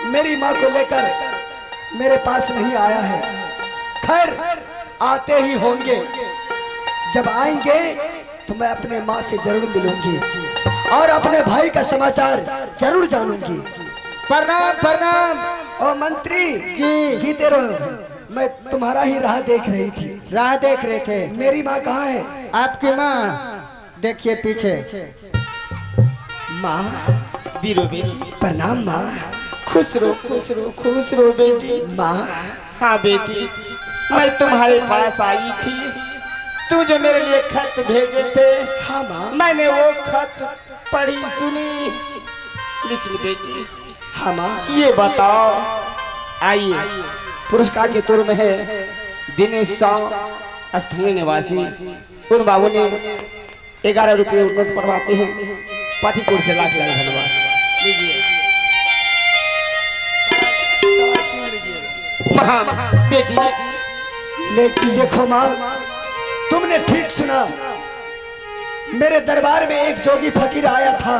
मेरी माँ को लेकर मेरे पास नहीं आया है। खैर आते ही होंगे, जब आएंगे तो मैं अपने माँ से जरूर मिलूंगी और अपने भाई का समाचार जरूर जानूंगी। प्रणाम प्रणाम। ओ मंत्री जी जीते रहो। मैं तुम्हारा ही राह देख रही थी। राह देख रहे थे। मेरी माँ कहाँ है? आपकी माँ देखिए पीछे। माँ बीरो बेटी प्रणाम माँ। खुश रहो बेटी। माँ हाँ बेटी, मैं तुम्हारे पास आई थी। तू जो मेरे लिए खत भेजे थे, हाँ माँ। मैंने वो खत पढ़ी सुनी। लेकिन बेटी हाँ माँ। ये बताओ, आइए पुरस्कार के तौर में है दिनेश साव स्थानीय निवासी। उन बाबू ने 11 रुपये नोट पढ़वाते हैं। पाठीपुर से लाख लाख धन्यवाद। लीजिए माँ बेटी। लेकिन देखो माँ, तुमने ठीक सुना। मेरे दरबार में एक जोगी फकीर आया था,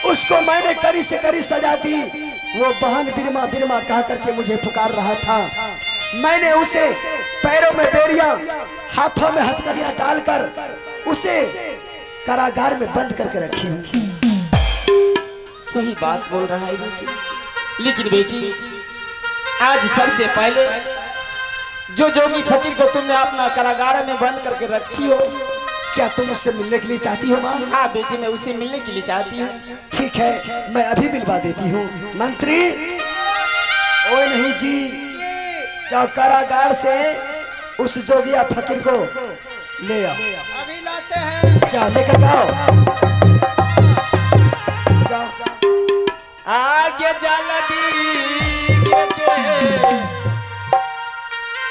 उसको मैंने करी से करी सजा दी। वो बहन बिरमा बिरमा कह करके मुझे पुकार रहा था। मैंने उसे पैरों में बेड़ियां, हाथों में हथकड़ियां डालकर उसे कारागार में बंद करके रखी हूँ। सही बात बोल रहा है बेटी। लेकिन बेटी, आज सबसे पहले जो जोगी फकीर को तुमने अपना कारागार में बंद करके रखी हो, क्या तुम उससे मिलने के लिए चाहती हो माँ? हाँ बेटी, मैं उसे मिलने के लिए चाहती हूँ। ठीक है, मैं अभी मिलवा देती हूँ। मंत्री ओए नहीं जी, जाओ कारागार से उस जोगिया फकीर को ले आओ। अभी लाते हैं। जाओ लेकर आओ। जाओ आगे जल्दी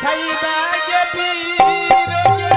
खैबागे पीरोगे,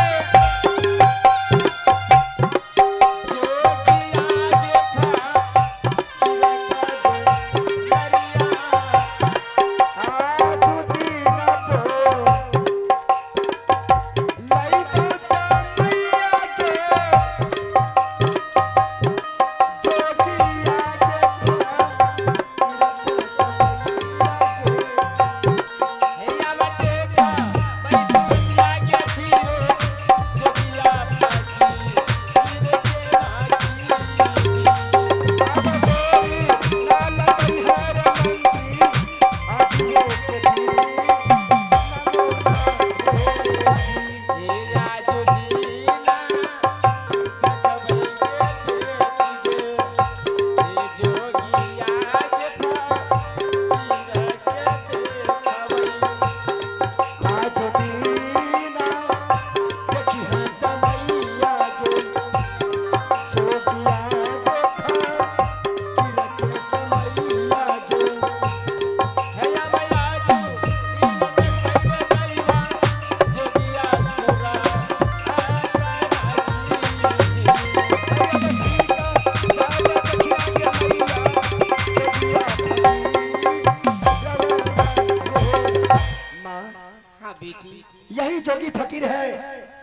यही जोगी फकीर है,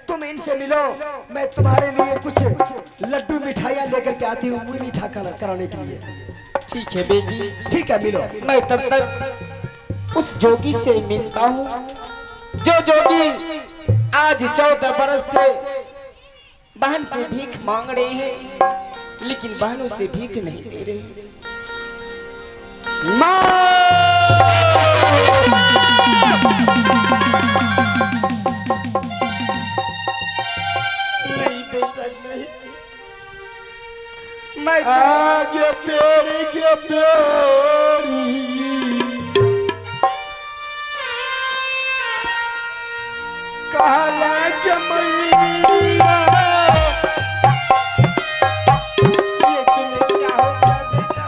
तुम इनसे मिलो। मैं तुम्हारे लिए कुछ लड्डू मिठाइयाँ लेकर के आती हूँ मुँह मीठा कराने के लिए। ठीक है बेटी। ठीक है, मिलो। मैं तब तक उस जोगी से मिलता हूँ जो जोगी आज 14 बरस से बहन से भीख मांग रहे हैं, लेकिन बहन उसे भीख नहीं दे रही। नहीं बेटा नहीं, मैं आगे प्यारी के प्यारी कहला के मैया। ये तुम्हें क्या हो गया बेटा?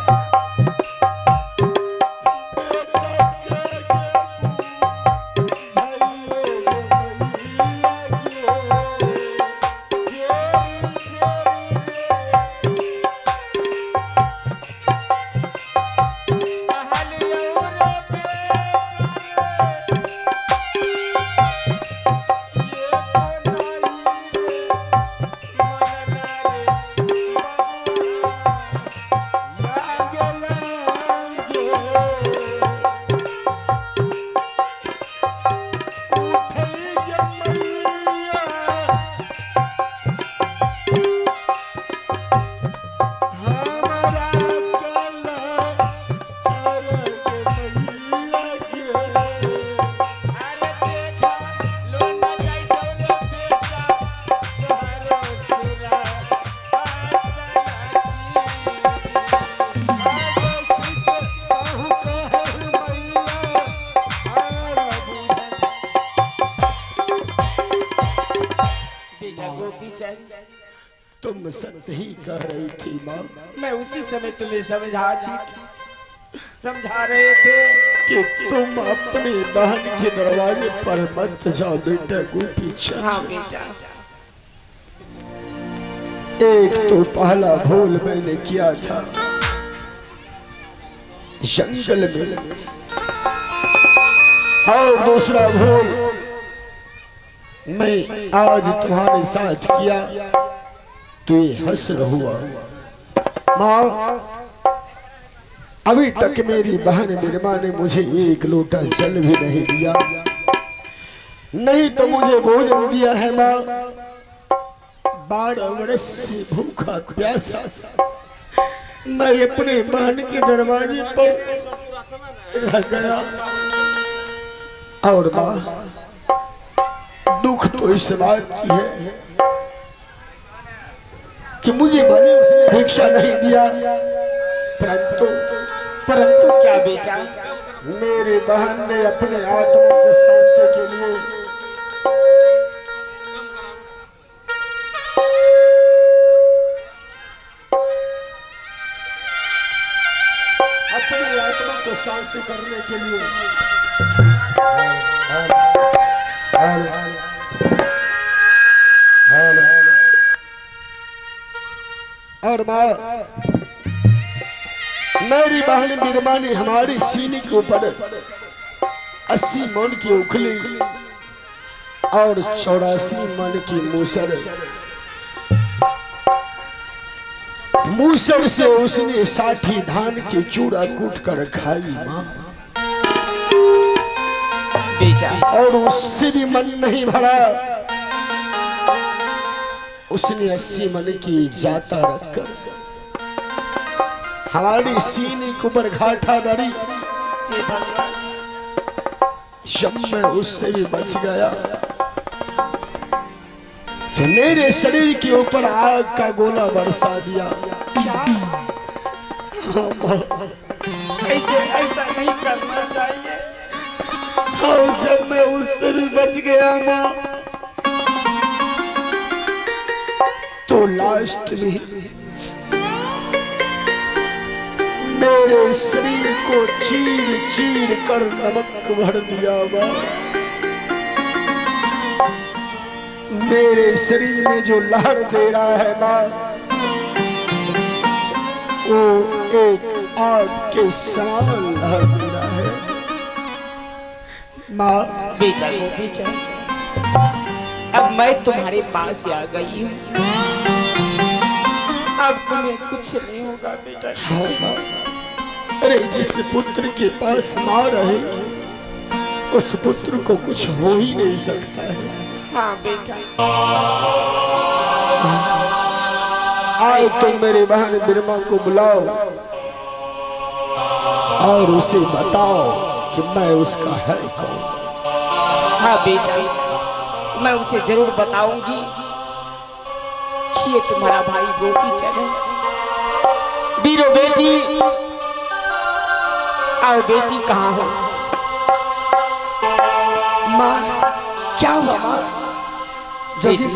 तुम सत्य ही कह रही थी माँ मैं उसी समय तुम्हें समझा रहे थे कि तुम अपनी बहन के दरवाजे पर मत जाओ बेटा गोपी चंद। हाँ बेटा। एक तो पहला भूल मैंने किया था जंगल में, और दूसरा भूल मैं आज तुम्हारे साथ किया तो ये हसर हुआ। माँ, अभी तक मेरी बहन बिरमा ने मुझे एक लोटा जल भी नहीं दिया, नहीं तो मुझे भोजन दिया है माँ। 12 वर्ष से भूखा प्यासा मैं अपने बहन के दरवाजे पर रह गया। और माँ, दुख तो इस बात की है कि मुझे भले उसने भिक्षा नहीं दिया, परंतु क्या बेटा? मेरी बहन ने अपने आत्मा को शांति के लिए अपनी आत्मा को शांति करने के लिए और माँ, मेरी बहन बिरमा ने हमारे सीने के ऊपर 80 मन की उखली और 84 मन की मूसर से उसने 60 धान के चूड़ा कूट कर खाई माँ। बेटा, और उससे भी मन नहीं भरा, उसने 80 मन की जाता रखकर हमारी सीने के ऊपर घाटा दरी। जब मैं उससे भी बच गया तो मेरे शरीर के ऊपर आग का गोला बरसा दिया। ऐसा नहीं करना चाहिए। और जब मैं उससे भी बच गया माँ, तो लास्ट में मेरे शरीर को चीर चीर कर नमक भर दिया माँ। मेरे शरीर में जो लहर दे रहा है माँ, वो एक आग के समान लहर दे रहा है माँ। बेटा गोपी चंद, अब मैं तुम्हारे पास आ गई हूँ, अब तुम्हें कुछ नहीं होगा बेटा। हाँ माँ, अरे जिस पुत्र के पास माँ रहे उस पुत्र को कुछ हो ही नहीं सकता है। हाँ बेटा। आओ तुम मेरी बहन बिरमा को बुलाओ और उसे बताओ कि मैं उसका है कौन। हाँ बेटा, मैं उसे जरूर बताऊंगी कि ये तुम्हारा भाई गोपी चंद है। बीरो बेटी, आओ बेटी, कहाँ हो? माँ, क्या हुआ माँ? बेटी,